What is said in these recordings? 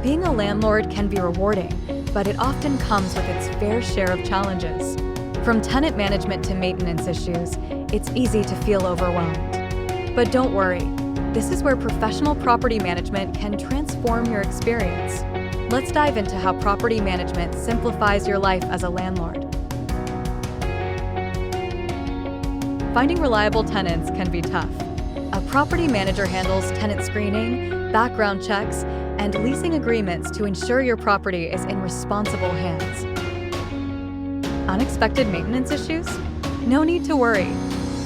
Being a landlord can be rewarding, but it often comes with its fair share of challenges. From tenant management to maintenance issues, it's easy to feel overwhelmed. But don't worry, this is where professional property management can transform your experience. Let's dive into how property management simplifies your life as a landlord. Finding reliable tenants can be tough. A property manager handles tenant screening, background checks, and leasing agreements to ensure your property is in responsible hands. Unexpected maintenance issues? No need to worry.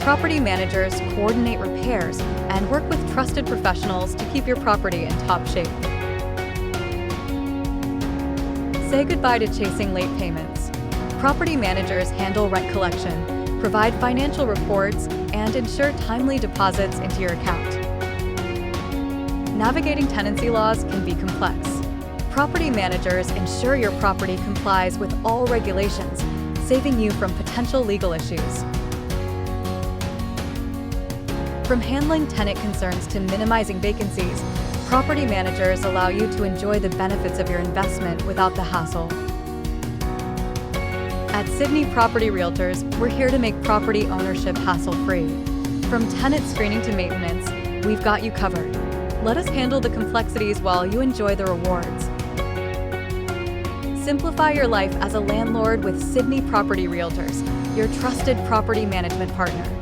Property managers coordinate repairs and work with trusted professionals to keep your property in top shape. Say goodbye to chasing late payments. Property managers handle rent collection, provide financial reports, and ensure timely deposits into your account. Navigating tenancy laws can be complex. Property managers ensure your property complies with all regulations, saving you from potential legal issues. From handling tenant concerns to minimizing vacancies, property managers allow you to enjoy the benefits of your investment without the hassle. At Sydney Property Realtors, we're here to make property ownership hassle-free. From tenant screening to maintenance, we've got you covered. Let us handle the complexities while you enjoy the rewards. Simplify your life as a landlord with Sydney Property Realtors, your trusted property management partner.